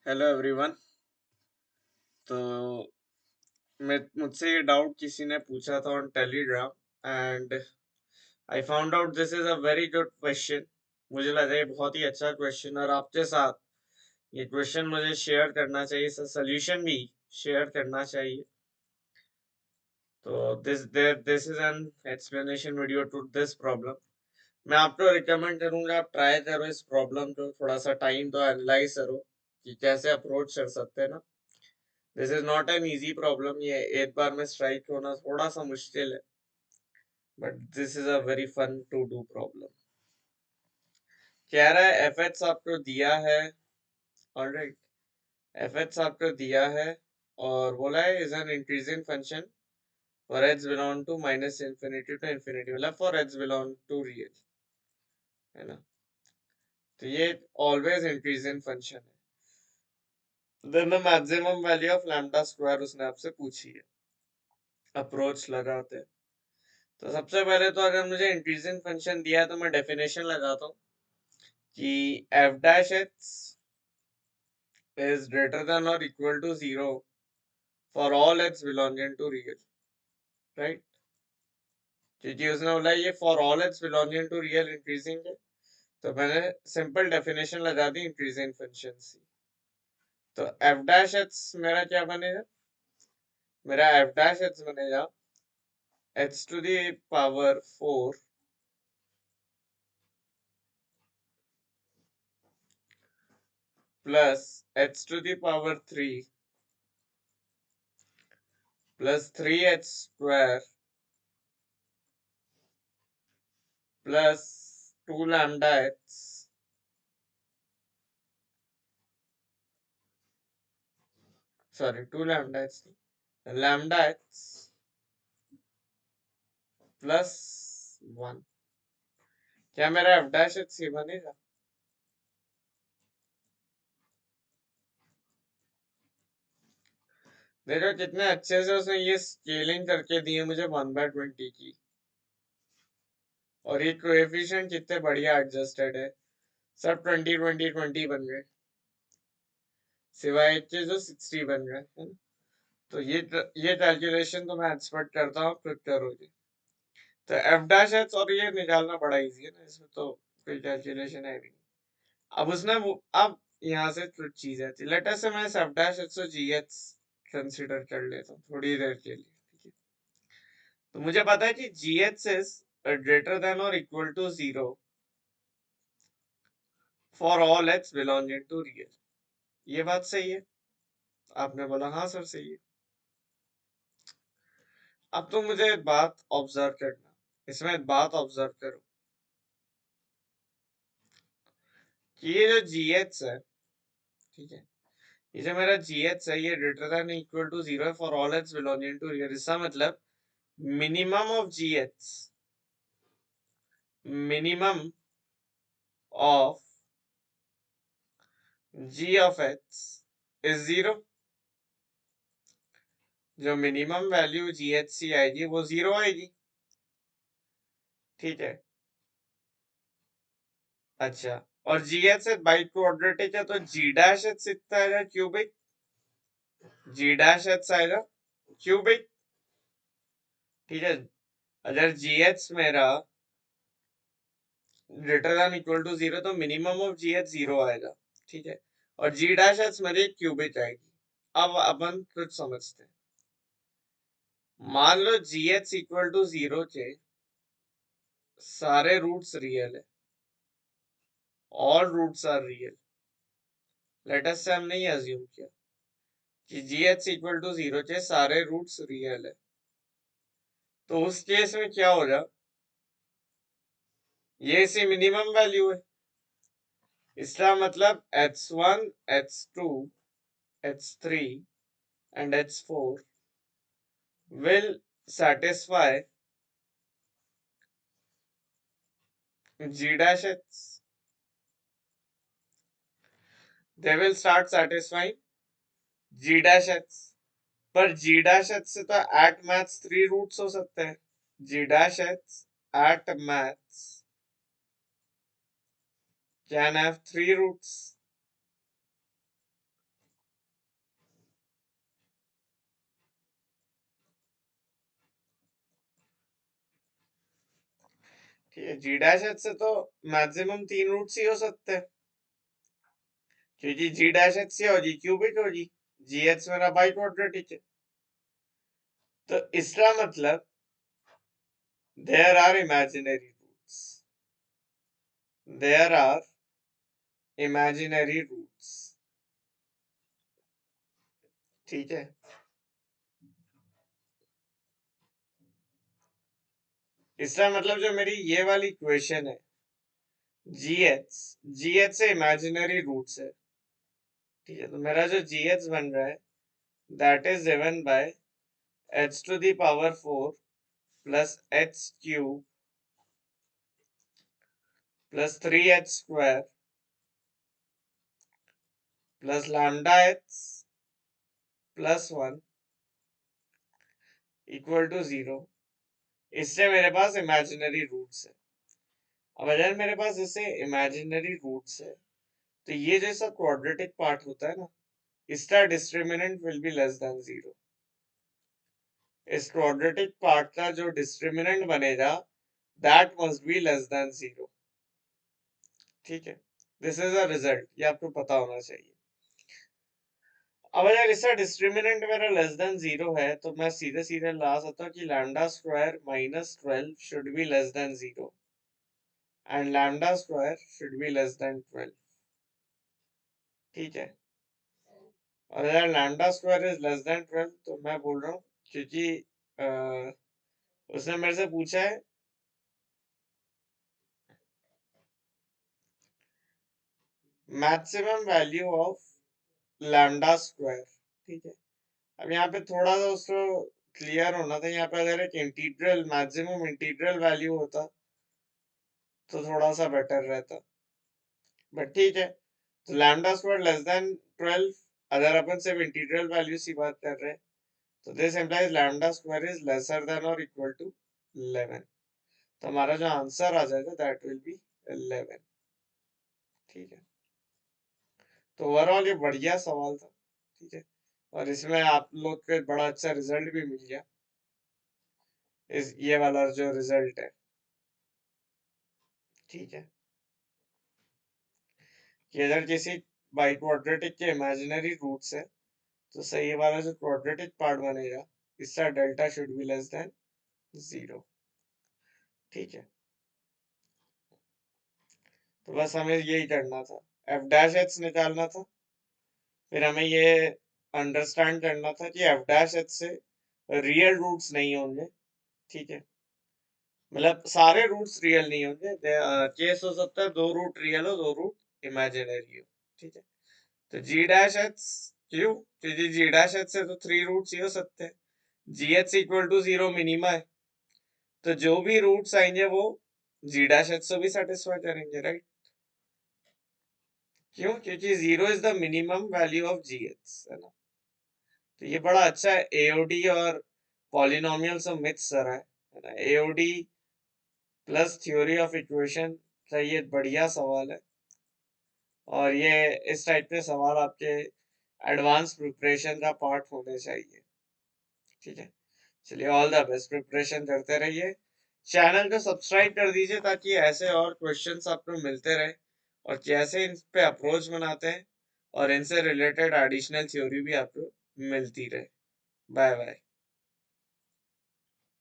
Hello everyone. तो मैं मुझसे ये डाउट किसी ने पूछा था on Telegram and I found out this is a very good question. मुझे लगा ये बहुत ही अच्छा क्वेश्चन और आपके साथ ये क्वेश्चन मुझे शेयर करना चाहिए, इसका सोल्यूशन भी शेयर करना चाहिए। तो this is an explanation video to this problem. मैं आपको रिकमेंड करूंगा आप ट्राई करो इस प्रॉब्लम को, थोड़ा सा टाइम तो एनालाइज करो कि कैसे अप्रोच कर सकते हैं ना। This is not an easy problem, ये एक बार में स्ट्राइक होना थोड़ा सा मुश्किल है, but this is a very fun to do problem. कह रहा है एफ एच आपको दिया है, ऑलराइट, एफ एच आपको दिया है और बोला है is an increasing function for H belong to minus infinity to infinity, मतलब for H belong to real, है ना। तो ये ऑलवेज इंक्रीजिंग फंक्शन है। Then the maximum value of lambda square उसने आपसे पूछी है। अप्रोच लगाते हैं तो सबसे पहले तो अगर मुझे इंक्रीजिंग फंक्शन दिया है तो मैं डेफिनेशन लगाता हूँ कि F dash X is greater than और equal to zero for all X belonging to real, right. क्योंकि उसने बोला ये for all X belonging to real increasing है, तो मैंने सिंपल डेफिनेशन लगा दी इंक्रीजिंग फंक्शन सी। तो एफ डैश एक्स मेरा क्या बनेगा, मेरा एफ डैश एक्स बनेगा X to the power 4 plus X to the power 3 plus 3x square plus 2 lambda X, sorry 2 lambda X, lambda X plus 1। क्या मेरा F dash x ही बनेगा? देखो कितने अच्छे से उसने ये स्केलिंग करके दी है मुझे 1/20 की, और ये कोएफिशिएंट कितने बढ़िया एडजस्टेड है, सब 20 20 20 बन गए, सिवाय एक के जो 60 बन गए, है ना। तो ये कैलकुलेशन तो मैं एक्सपेक्ट करता हूँ खुद करोगे। तो एफ डैश एच और ये निकालना बड़ा इजी है ना, इसमें तो कोई कैलकुलेशन है भी नहीं। अब उसने अब यहाँ से कुछ चीज है, लेट अस से मैं एफ डैश एच और जी एच कंसिडर कर लेता हूँ थोड़ी देर के लिए, ठीक है। तो मुझे पता है कि G H is greater than और equal to zero for all X belonging to real. ये बात सही है? आपने बोला हाँ सर सही है। अब तो मुझे एक बात ऑब्जर्व करना, इसमें एक बात ऑब्जर्व करो कि ये जो जी एच है, ठीक है, ये जो मेरा जी एच है ये greater than equal to zero है for all X belonging to real. इसका मतलब minimum of G H, minimum of G of X is zero. जो मिनिमम वैल्यू जी एच सी आएगी वो जीरो आएगी, ठीक है। अच्छा, और जी एच से बाई क्वाड्रेटिक है तो जी डैश एच कितना आएगा, क्यूबिक, जी डैश एच आएगा क्यूबिक, ठीक है। अगर जी एच मेरा greater than equal to zero तो minimum of G H zero आएगा, ठीक है। और जी डैश एच मेरी क्यूबिक आएगी। अब अपन कुछ समझते हैं। मान लो G H equal to zero के सारे रूट्स रियल है, all roots are real. Let us say हमने ये अज्यूम किया कि G H equal to zero के सारे रूट्स रियल है, तो उस केस में क्या होगा, ये सी मिनिमम वैल्यू है। इसका मतलब h1 h2 h3 and h4 will satisfy g dash h, they will start satisfying g dash h। पर g dash h से तो at max 3 रूट्स हो सकते हैं, g dash h at max can have 3 roots. ठीक है, जी dash H से तो मैक्सिमम 3 रूट्स ही हो सकते हैं, क्योंकि जी डैश एच से और जी क्यूबिक हो जी एच मेरा बाई क्वाड्रेटिक है। तो इसका मतलब there are imaginary roots, there are imaginary roots. ठीक है, इसका मतलब जो मेरी ये वाली इक्वेशन है जी एच से इमेजिनरी रूट्स है। ठीक है, तो मेरा जो जी एच बन रहा है that is given by H to the power 4 plus H cube plus 3h square plus lambda H plus 1 equal to 0। इससे मेरे पास इमेजिनरी रूट्स है। अब अगर मेरे पास जैसे इमेजिनरी रूट्स है, तो ये जैसा क्वाड्रेटिक पार्ट होता है ना, इसका discriminant will be less than 0। इस क्वाड्रेटिक पार्ट का जो डिस्क्रिमिनेंट बनेगा that must be less than 0। ठीक है, दिस इज अ रिजल्ट, ये आपको पता होना चाहिए। अब अगर इसका डिस्क्रिमिनेंट मेरा लेस देन 0 है, तो मैं सीधे सीधे ला सकता हूँ कि lambda square minus 12 should be less than 0 and lambda square should be less than 12। ठीक है, और अगर lambda square is less than 12, तो मैं बोल रहा हूँ क्योंकि उसने मेरे से पूछा है maximum value of lambda square. ठीक है, अब यहाँ पे थोड़ा सा उसको क्लियर होना था। यहाँ पे अगर एक इंटीग्रल मैक्सिमम इंटीग्रल वैल्यू होता तो थोड़ा सा बेटर रहता, बट ठीक है। तो लैम्डा स्क्वायर लेस देन 12, अगर अपन सिर्फ इंटीग्रल वैल्यू की बात कर रहे हैं, तो this implies lambda square is lesser than और इक्वल टू 11। तो हमारा जो आंसर आ जाएगा दैट विल बी 11। ठीक है, तो ओवरऑल ये बढ़िया सवाल था। ठीक है, और इसमें आप लोग को बड़ा अच्छा रिजल्ट भी मिल गया। इस ये वाला जो रिजल्ट है, ठीक है, कि अगर किसी बाई क्वाड्रेटिक के इमेजिनरी रूट्स है, तो सही वाला जो क्वाड्रेटिक पार्ट बनेगा इसका delta should be less than 0। ठीक है, तो बस हमें यही करना था, एफ डैश एच निकालना था। फिर हमें ये अंडरस्टैंड करना था कि एफ डैश एच से रियल रूट्स नहीं होंगे। ठीक है, मतलब सारे रूट्स रियल नहीं होंगे। केस हो सकता है दो रूट रियल हो, दो रूट इमेजिनरी हो। ठीक है, तो जी डैश एच क्यों, क्योंकि जी डैश एच से तो 3 रूट्स ही हो सकते हैं। G H equal to 0 minima है, तो जो भी रूट्स आएंगे वो जी डैश एच से भी सेटिस्फाई करेंगे, राइट। क्यों, क्योंकि 0 is the minimum value of G H, है ना। तो ये बड़ा अच्छा एओडी और पॉलिनोमियल्स ऑफ मिथ्स सर है ना। AOD plus theory of equation का ये बढ़िया सवाल है, और ये इस टाइप के सवाल आपके एडवांस प्रिपरेशन का पार्ट होने चाहिए। ठीक है, चलिए, ऑल द बेस्ट, प्रिपरेशन करते रहिए। चैनल को सब्सक्राइब कर दीजिए ताकि ऐसे और क्वेश्चंस आपको मिलते रहे, और जैसे इन पे अप्रोच बनाते हैं और इनसे रिलेटेड एडिशनल थ्योरी भी आपको मिलती रहे। Bye bye.